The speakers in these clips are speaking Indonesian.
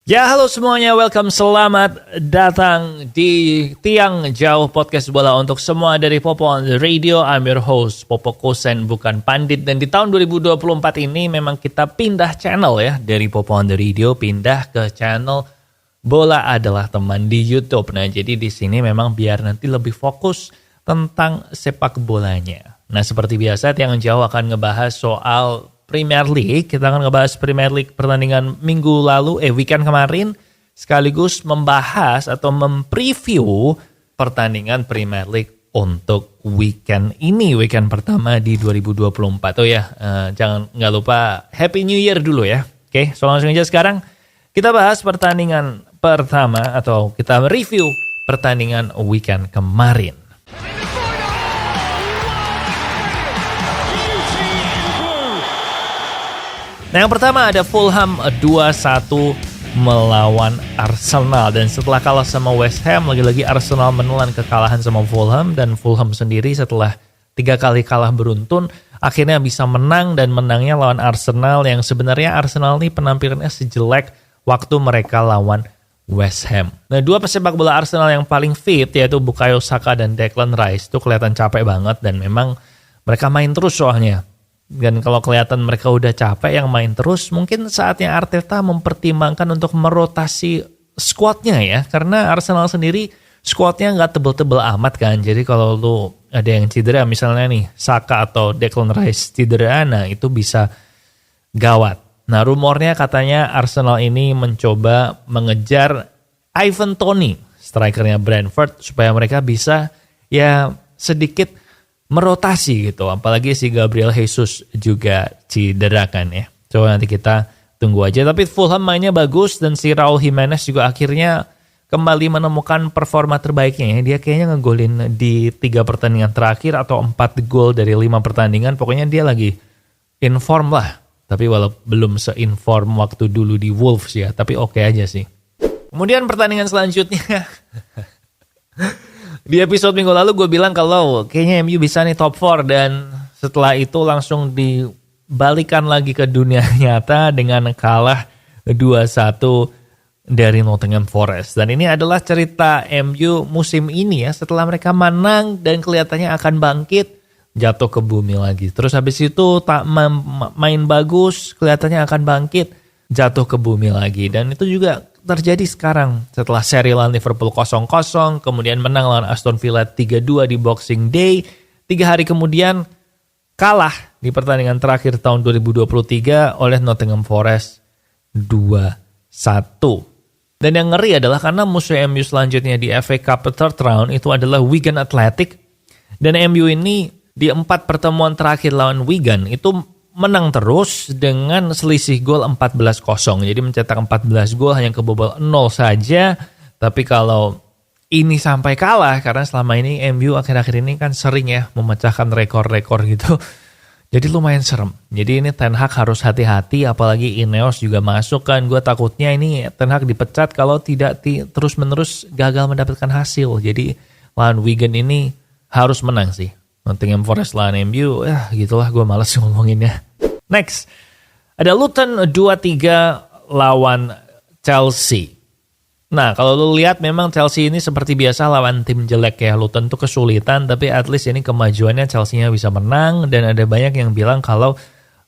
Ya, halo semuanya, welcome, selamat datang di Tiang Jauh Podcast Bola untuk semua dari Popo on the Radio. I'm your host, Popo Kosen, bukan Pandit. Dan di tahun 2024 ini memang kita pindah channel ya, dari Popo on the Radio pindah ke channel Bola Adalah Teman di YouTube. Nah, jadi di sini memang biar nanti lebih fokus tentang sepak bolanya. Nah, seperti biasa Tiang Jauh akan ngebahas soal Premier League. Kita akan ngebahas Premier League pertandingan minggu lalu, weekend kemarin, sekaligus membahas atau mempreview pertandingan Premier League untuk weekend ini, weekend pertama di 2024. Oh ya, nggak lupa Happy New Year dulu ya. Oke, so langsung aja sekarang kita bahas pertandingan pertama atau kita review pertandingan weekend kemarin. Nah, yang pertama ada Fulham 2-1 melawan Arsenal. Dan setelah kalah sama West Ham, lagi-lagi Arsenal menelan kekalahan sama Fulham. Dan Fulham sendiri setelah 3 kali kalah beruntun, akhirnya bisa menang. Dan menangnya lawan Arsenal, yang sebenarnya Arsenal ini penampilannya sejelek waktu mereka lawan West Ham. Nah, 2 pesepak bola Arsenal yang paling fit, yaitu Bukayo Saka dan Declan Rice, itu kelihatan capek banget. Dan memang mereka main terus soalnya. Dan kalau kelihatan mereka udah capek yang main terus, mungkin saatnya Arteta mempertimbangkan untuk merotasi skuadnya ya. Karena Arsenal sendiri skuadnya nggak tebel-tebel amat kan. Jadi kalau lu ada yang cedera misalnya nih Saka atau Declan Rice cedera, nah itu bisa gawat. Nah, rumornya katanya Arsenal ini mencoba mengejar Ivan Toney, strikernya Brentford, supaya mereka bisa ya sedikit merotasi gitu, apalagi si Gabriel Jesus juga cedera kan ya. Coba nanti kita tunggu aja. Tapi Fulham mainnya bagus dan si Raul Jimenez juga akhirnya kembali menemukan performa terbaiknya ya. Dia kayaknya ngegolin di 3 pertandingan terakhir atau 4 gol dari 5 pertandingan. Pokoknya dia lagi inform lah. Tapi walau belum se-inform waktu dulu di Wolves ya, tapi oke aja sih. Kemudian pertandingan selanjutnya di episode minggu lalu gue bilang kalau kayaknya MU bisa nih top 4, dan setelah itu langsung dibalikan lagi ke dunia nyata dengan kalah 2-1 dari Nottingham Forest. Dan ini adalah cerita MU musim ini ya, setelah mereka menang dan kelihatannya akan bangkit, jatuh ke bumi lagi. Terus habis itu tak main bagus, kelihatannya akan bangkit, jatuh ke bumi lagi. Dan itu juga terjadi sekarang setelah seri lawan Liverpool 0-0, kemudian menang lawan Aston Villa 3-2 di Boxing Day. 3 hari kemudian kalah di pertandingan terakhir tahun 2023 oleh Nottingham Forest 2-1. Dan yang ngeri adalah karena musuh MU selanjutnya di FA Cup third round itu adalah Wigan Athletic. Dan MU ini di 4 pertemuan terakhir lawan Wigan itu menang terus dengan selisih gol 14-0. Jadi mencetak 14 gol hanya kebobol 0 saja. Tapi kalau ini sampai kalah, karena selama ini MU akhir-akhir ini kan sering ya memecahkan rekor-rekor gitu. Jadi lumayan serem. Jadi ini Ten Hag harus hati-hati, apalagi Ineos juga masuk kan. Gue takutnya ini Ten Hag dipecat kalau tidak terus-menerus gagal mendapatkan hasil. Jadi lawan Wigan ini harus menang sih. Nottingham Forest lawan MU, gitulah, gue malas ngomonginnya. Next, ada Luton 2-3 lawan Chelsea. Nah, kalau lu lihat memang Chelsea ini seperti biasa lawan tim jelek ya. Luton tuh kesulitan, tapi at least ini kemajuannya Chelsea-nya bisa menang. Dan ada banyak yang bilang kalau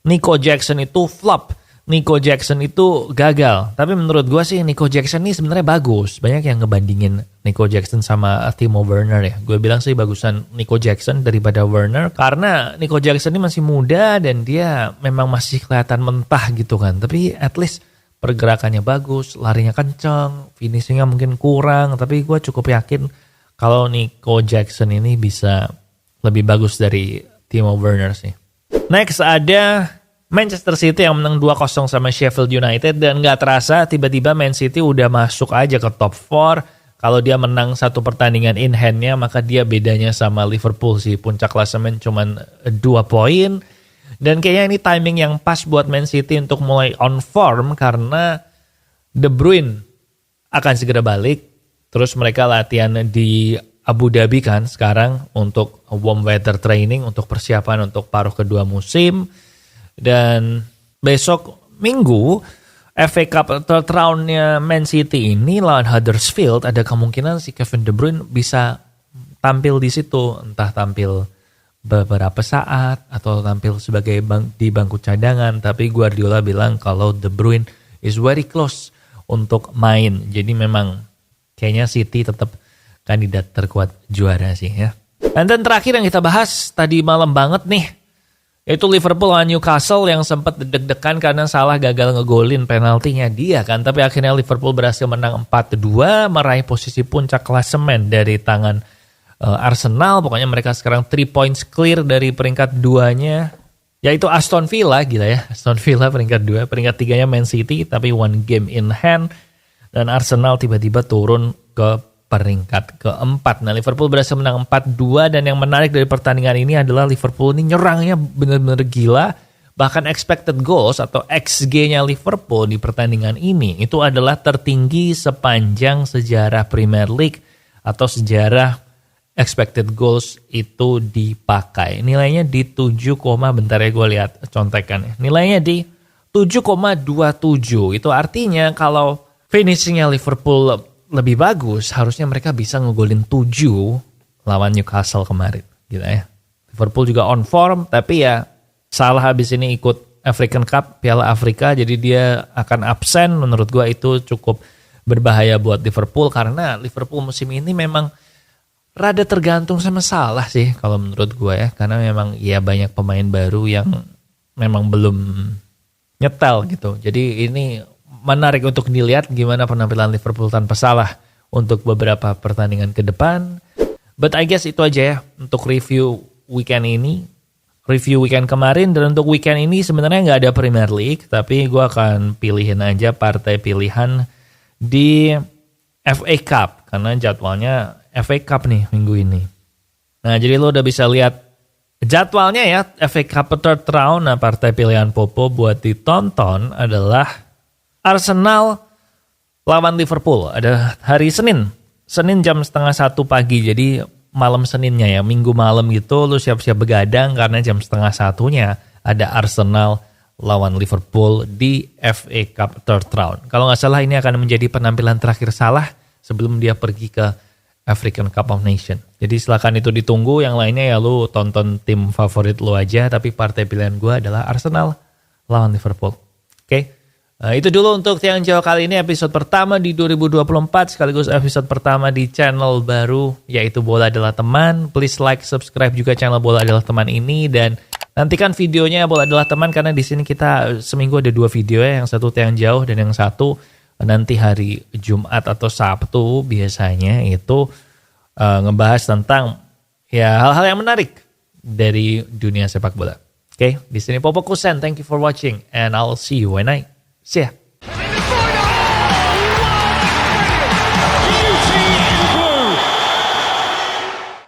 Nico Jackson itu flop, Nico Jackson itu gagal. Tapi menurut gue sih Nico Jackson ini sebenarnya bagus. Banyak yang ngebandingin Nico Jackson sama Timo Werner ya. Gue bilang sih bagusan Nico Jackson daripada Werner. Karena Nico Jackson ini masih muda dan dia memang masih kelihatan mentah gitu kan. Tapi at least pergerakannya bagus, larinya kenceng, finishingnya mungkin kurang. Tapi gue cukup yakin kalau Nico Jackson ini bisa lebih bagus dari Timo Werner sih. Next ada Manchester City yang menang 2-0 sama Sheffield United, dan gak terasa tiba-tiba Man City udah masuk aja ke top 4. Kalau dia menang 1 pertandingan in hand-nya, maka dia bedanya sama Liverpool sih. Puncak klasemen cuman 2 poin. Dan kayaknya ini timing yang pas buat Man City untuk mulai on form, karena De Bruyne akan segera balik. Terus mereka latihan di Abu Dhabi kan sekarang untuk warm weather training, untuk persiapan untuk paruh kedua musim. Dan besok Minggu FA Cup third round-nya Man City ini lawan Huddersfield, ada kemungkinan si Kevin De Bruyne bisa tampil di situ, entah tampil beberapa saat atau tampil sebagai di bangku cadangan. Tapi Guardiola bilang kalau De Bruyne is very close untuk main. Jadi memang kayaknya City tetap kandidat terkuat juara sih ya. Dan terakhir yang kita bahas tadi malam banget nih, itu Liverpool lawan Newcastle yang sempat deg-degan karena salah gagal ngegolin penaltinya dia kan. Tapi akhirnya Liverpool berhasil menang 4-2, meraih posisi puncak klasemen dari tangan Arsenal. Pokoknya mereka sekarang 3 points clear dari peringkat 2-nya, yaitu Aston Villa. Gila ya, Aston Villa peringkat 2, peringkat 3-nya Man City tapi 1 game in hand. Dan Arsenal tiba-tiba turun ke peringkat keempat. Nah, Liverpool berhasil menang 4-2 dan yang menarik dari pertandingan ini adalah Liverpool ini nyerangnya benar-benar gila. Bahkan expected goals atau XG-nya Liverpool di pertandingan ini itu adalah tertinggi sepanjang sejarah Premier League atau sejarah expected goals itu dipakai. Nilainya di 7, bentar ya gue lihat contekan. Nilainya di 7,27. Itu artinya kalau finishingnya Liverpool lebih bagus, harusnya mereka bisa ngegolin 7 lawan Newcastle kemarin. Gitu ya. Liverpool juga on form, tapi ya Salah habis ini ikut African Cup, Piala Afrika, jadi dia akan absen. Menurut gue itu cukup berbahaya buat Liverpool, karena Liverpool musim ini memang rada tergantung sama Salah sih kalau menurut gue ya. Karena memang ya banyak pemain baru yang memang belum nyetel gitu. Jadi ini menarik untuk dilihat gimana penampilan Liverpool tanpa Salah untuk beberapa pertandingan ke depan. But I guess itu aja ya untuk review weekend ini. Review weekend kemarin, dan untuk weekend ini sebenarnya nggak ada Premier League, tapi gue akan pilihin aja partai pilihan di FA Cup, karena jadwalnya FA Cup nih minggu ini. Nah, jadi lo udah bisa lihat jadwalnya ya, FA Cup third round. Nah, partai pilihan Popo buat ditonton adalah Arsenal lawan Liverpool. Ada hari Senin jam 12:30 pagi. Jadi malam Seninnya ya, minggu malam gitu lu siap-siap begadang karena jam 12:30-nya ada Arsenal lawan Liverpool di FA Cup third round. Kalau nggak salah ini akan menjadi penampilan terakhir Salah sebelum dia pergi ke African Cup of Nations. Jadi silakan itu ditunggu, yang lainnya ya lu tonton tim favorit lu aja, tapi partai pilihan gue adalah Arsenal lawan Liverpool. Oke. Itu dulu untuk Tiang Jauh kali ini, episode pertama di 2024 sekaligus episode pertama di channel baru yaitu Bola Adalah Teman. Please like, subscribe juga channel Bola Adalah Teman ini, dan nantikan videonya Bola Adalah Teman karena di sini kita seminggu ada 2 video ya, yang satu Tiang Jauh dan yang satu nanti hari Jumat atau Sabtu biasanya itu ngebahas tentang ya hal-hal yang menarik dari dunia sepak bola. Oke, di sini Popo Kusen. Thank you for watching and I'll see you when I see ya.